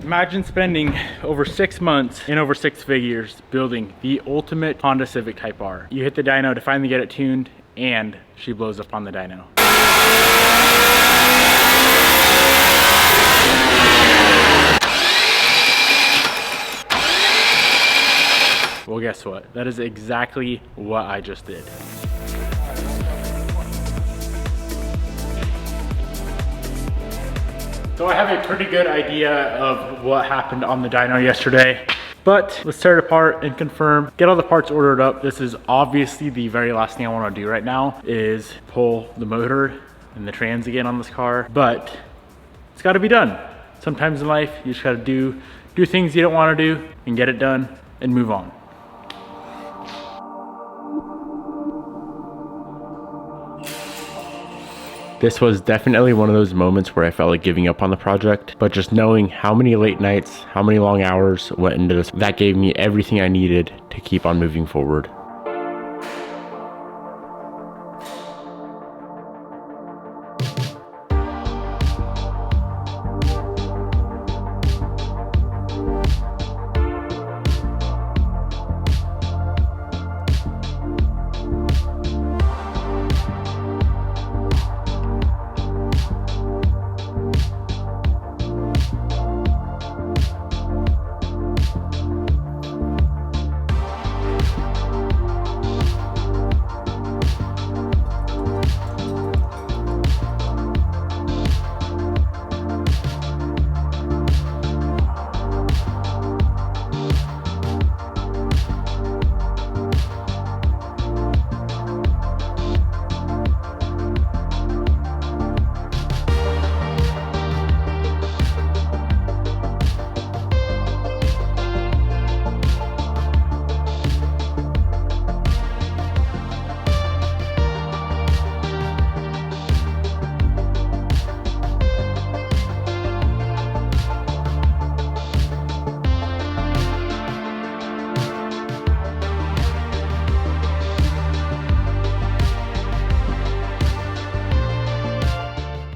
Imagine spending over 6 months and over 6 figures building the ultimate Honda Civic Type R. You hit the dyno to finally get it tuned, and she blows up on the dyno. Well, guess what? That is exactly what I just did. So I have a pretty good idea of what happened on the dyno yesterday, but let's tear it apart and confirm, get all the parts ordered up. This is obviously the very last thing I want to do right now is pull the motor and the trans again on this car, but it's got to be done. Sometimes in life, you just got to do things you don't want to do and get it done and move on. This was definitely one of those moments where I felt like giving up on the project, but just knowing how many late nights, how many long hours went into this, that gave me everything I needed to keep on moving forward.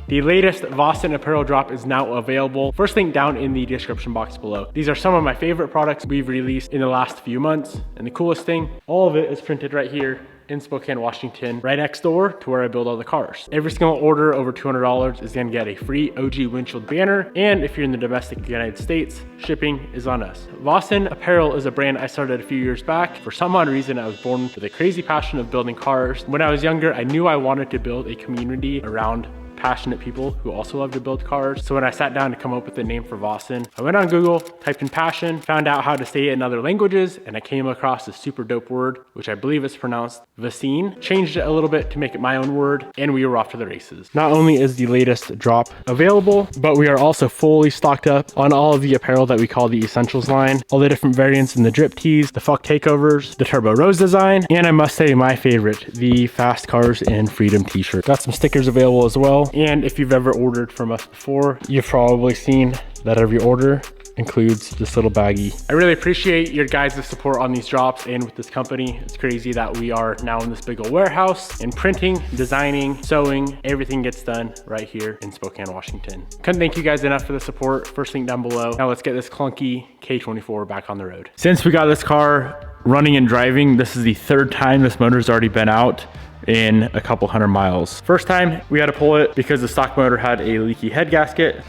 The latest Vossen apparel drop is now available. First link down in the description box below. These are some of my favorite products we've released in the last few months. And the coolest thing, all of it is printed right here in Spokane, Washington, right next door to where I build all the cars. Every single order over $200 is gonna get a free OG windshield banner. And if you're in the domestic United States, shipping is on us. Vossen Apparel is a brand I started a few years back. For some odd reason, I was born with a crazy passion of building cars. When I was younger, I knew I wanted to build a community around passionate people who also love to build cars. So when I sat down to come up with the name for Vossen, I went on Google, typed in passion, found out how to say it in other languages, and I came across this super dope word, which I believe is pronounced Vaccine. Changed it a little bit to make it my own word, and we were off to the races. Not only is the latest drop available, but we are also fully stocked up on all of the apparel that we call the Essentials line. All the different variants in the drip tees, the fuck takeovers, the Turbo Rose design, and I must say my favorite, the Fast Cars and Freedom t-shirt. Got some stickers available as well. And if you've ever ordered from us before, you've probably seen that every order includes this little baggie. I really appreciate your guys' support on these drops and with this company. It's crazy that we are now in this big old warehouse, and printing, designing, sewing, everything gets done right here in Spokane, Washington. Couldn't thank you guys enough for the support. First link down below. Now let's get this clunky K24 back on the road. Since we got this car running and driving, this is the third time this motor's already been out in a couple hundred miles. First time we had to pull it because the stock motor had a leaky head gasket.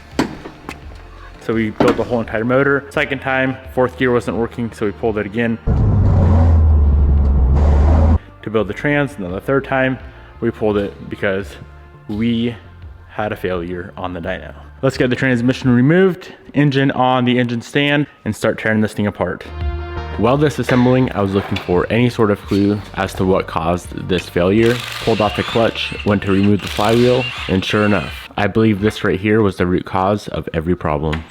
So we built the whole entire motor. Second time, fourth gear wasn't working, so we pulled it again to build the trans. And then the third time we pulled it because we had a failure on the dyno. Let's get the transmission removed, engine on the engine stand, and start tearing this thing apart. While disassembling, I was looking for any sort of clue as to what caused this failure. Pulled off the clutch, went to remove the flywheel, and sure enough, I believe this right here was the root cause of every problem.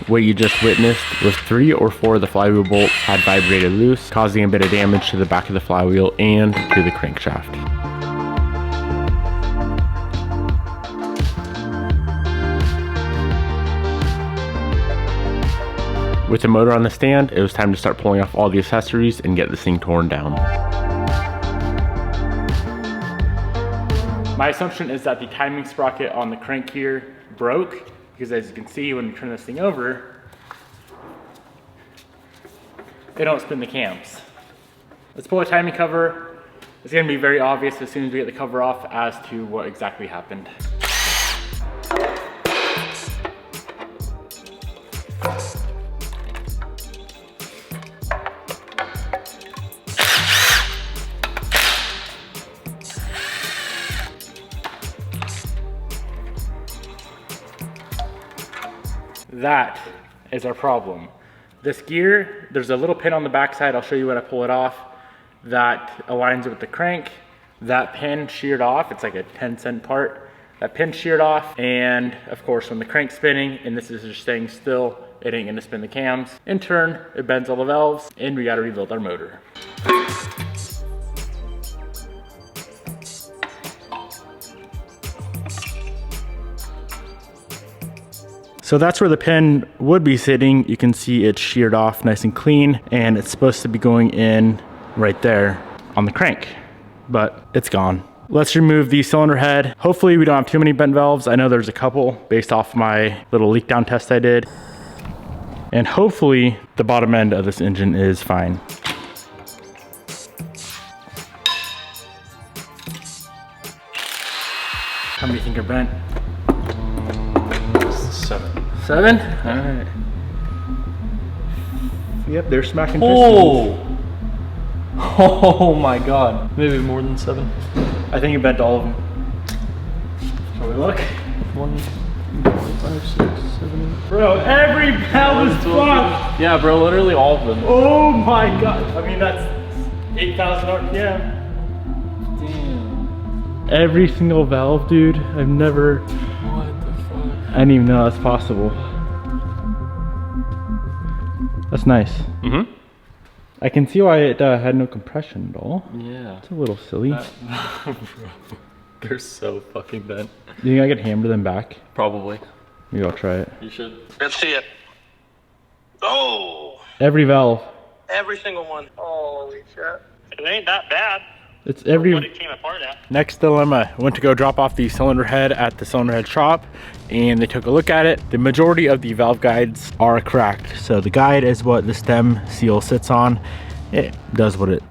What you just witnessed was 3 or 4 of the flywheel bolts had vibrated loose, causing a bit of damage to the back of the flywheel and to the crankshaft. With the motor on the stand, it was time to start pulling off all the accessories and get this thing torn down. My assumption is that the timing sprocket on the crank here broke, because as you can see, when we turn this thing over, they don't spin the cams. Let's pull a timing cover. It's gonna be very obvious as soon as we get the cover off as to what exactly happened. That is our problem. This gear, there's a little pin on the backside. I'll show you when I pull it off. That aligns it with the crank. That pin sheared off. It's like a 10-cent part. That pin sheared off. And of course, when the crank's spinning and this is just staying still, it ain't gonna spin the cams. In turn, it bends all the valves and we gotta rebuild our motor. So that's where the pin would be sitting. You can see it's sheared off nice and clean, and it's supposed to be going in right there on the crank, but it's gone. Let's remove the cylinder head. Hopefully we don't have too many bent valves. I know there's a couple based off my little leak down test I did. And hopefully the bottom end of this engine is fine. How many think are bent? 7? All right. Yep, they're smacking pistons. Oh my God. Maybe more than 7. I think it bent all of them. Shall we look? 1, 5, 6, 7, 8. Bro, every valve is fucked. Yeah, bro, literally all of them. Oh my God. I mean, that's 8,000 RPM. Damn. Every single valve, dude. I've never... I didn't even know that's possible. That's nice. Mm-hmm. I can see why it had no compression at all. Yeah. It's a little silly. Bro, they're so fucking bent. Do you think I could hammer them back? Probably. Maybe I'll try it. You should. Let's see it. Oh! Every valve. Every single one. Holy shit. It ain't that bad. It's every... What it came apart at. Next dilemma. I went to go drop off the cylinder head at the cylinder head shop, and they took a look at it. The majority of the valve guides are cracked. So the guide is what the stem seal sits on. It does what it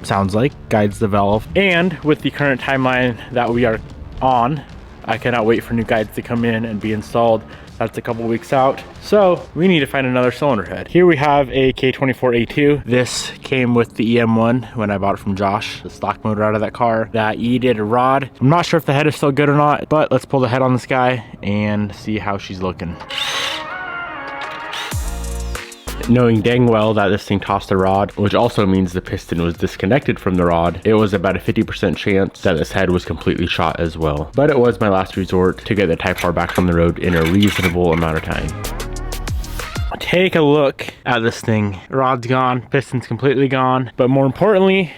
sounds like, guides the valve. And with the current timeline that we are on, I cannot wait for new guides to come in and be installed. That's a couple weeks out. So we need to find another cylinder head. Here we have a K24A2. This came with the EM1 when I bought it from Josh, the stock motor out of that car that yeeted a rod. I'm not sure if the head is still good or not, but let's pull the head on this guy and see how she's looking. Knowing dang well that this thing tossed a rod, which also means the piston was disconnected from the rod, it was about a 50% chance that this head was completely shot as well. But it was my last resort to get the Type R back on the road in a reasonable amount of time. Take a look at this thing. Rod's gone, piston's completely gone, but more importantly,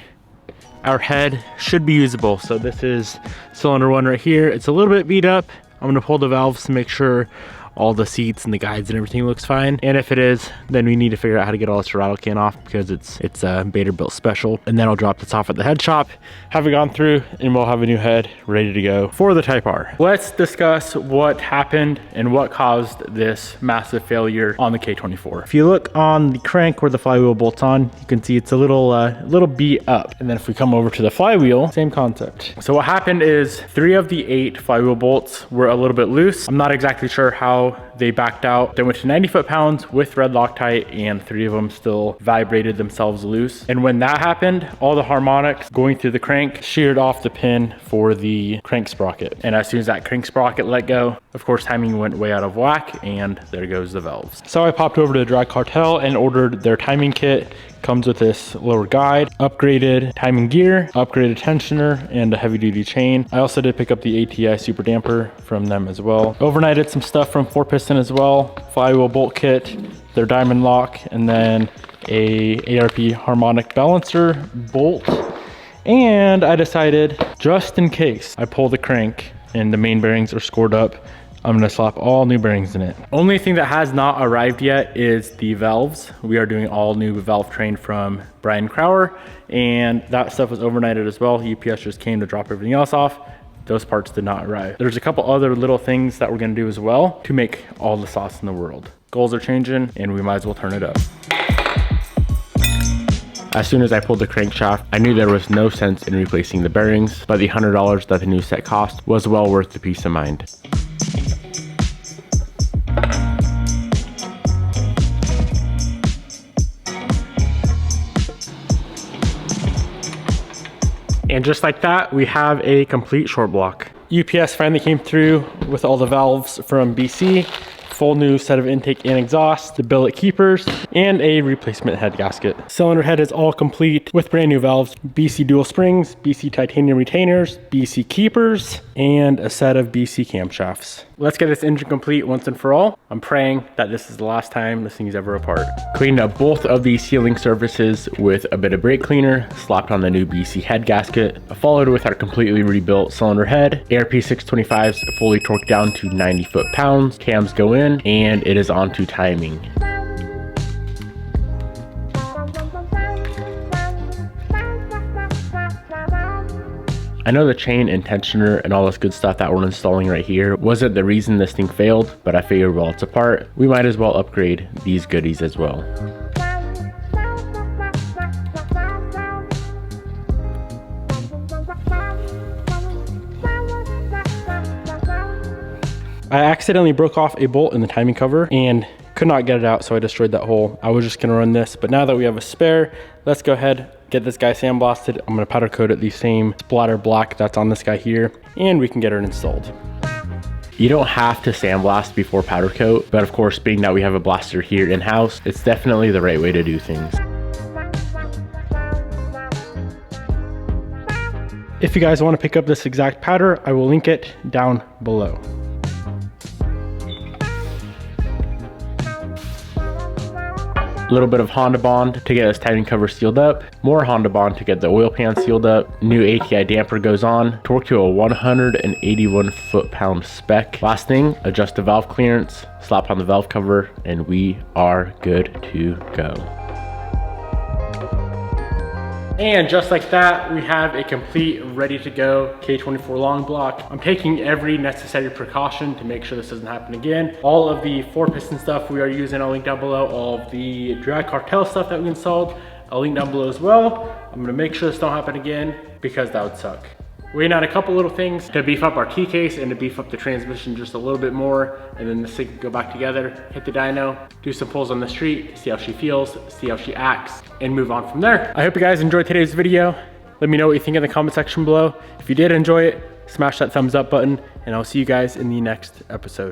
our head should be usable. So this is cylinder 1 right here. It's a little bit beat up. I'm gonna pull the valves to make sure all the seats and the guides and everything looks fine. And if it is, then we need to figure out how to get all this rattle can off because it's a Bader-built special. And then I'll drop this off at the head shop, have it gone through, and we'll have a new head ready to go for the Type R. Let's discuss what happened and what caused this massive failure on the K24. If you look on the crank where the flywheel bolts on, you can see it's a little beat up. And then if we come over to the flywheel, same concept. So what happened is 3 of the 8 flywheel bolts were a little bit loose. I'm not exactly sure how they backed out. They went to 90 foot-pounds with red Loctite, and 3 of them still vibrated themselves loose. And when that happened, all the harmonics going through the crank sheared off the pin for the crank sprocket. And as soon as that crank sprocket let go, of course, timing went way out of whack, and there goes the valves. So I popped over to Drag Cartel and ordered their timing kit. Comes with this lower guide, upgraded timing gear, upgraded tensioner, and a heavy duty chain. I also did pick up the ATI super damper from them as well. Overnighted some stuff from 4Piston as well, flywheel bolt kit, their diamond lock, and then a ARP harmonic balancer bolt. And I decided, just in case I pull the crank and the main bearings are scored up, I'm gonna slap all new bearings in it. Only thing that has not arrived yet is the valves. We are doing all new valve train from Brian Crowder, and that stuff was overnighted as well. UPS just came to drop everything else off. those parts did not arrive. There's a couple other little things that we're gonna do as well to make all the sauce in the world. Goals are changing and we might as well turn it up. As soon as I pulled the crankshaft, I knew there was no sense in replacing the bearings, but the $100 that the new set cost was well worth the peace of mind. And just like that, we have a complete short block. UPS finally came through with all the valves from BC, full new set of intake and exhaust, the billet keepers, and a replacement head gasket. Cylinder head is all complete with brand new valves, BC dual springs, BC titanium retainers, BC keepers, and a set of BC camshafts. Let's get this engine complete once and for all. I'm praying that this is the last time this thing's ever apart. Cleaned up both of these sealing surfaces with a bit of brake cleaner, slapped on the new BC head gasket, followed with our completely rebuilt cylinder head. ARP 625s fully torqued down to 90 foot-pounds. Cams go in, and it is on to timing. I know the chain and tensioner and all this good stuff that we're installing right here wasn't the reason this thing failed, but I figured while it's apart, we might as well upgrade these goodies as well. I accidentally broke off a bolt in the timing cover and could not get it out, so I destroyed that hole. I was just gonna run this, but now that we have a spare, let's go ahead, get this guy sandblasted. I'm gonna powder coat it the same splatter black that's on this guy here, and we can get it installed. You don't have to sandblast before powder coat, but of course, being that we have a blaster here in-house, it's definitely the right way to do things. If you guys wanna pick up this exact powder, I will link it down below. A little bit of Honda Bond to get this timing cover sealed up, more Honda Bond to get the oil pan sealed up, new ATI damper goes on, torque to a 181 foot-pound spec. Last thing, adjust the valve clearance, slap on the valve cover, and we are good to go. And just like that, we have a complete, ready to go K24 long block. I'm taking every necessary precaution to make sure this doesn't happen again. All of the 4-piston stuff we are using, I'll link down below. All of the drag cartel stuff that we installed, I'll link down below as well. I'm gonna make sure this don't happen again because that would suck. Waiting on a couple little things to beef up our key case and to beef up the transmission just a little bit more, and then this thing can go back together, hit the dyno, do some pulls on the street, see how she feels, see how she acts, and move on from there. I hope you guys enjoyed today's video. Let me know what you think in the comment section below. If you did enjoy it, smash that thumbs up button, and I'll see you guys in the next episode.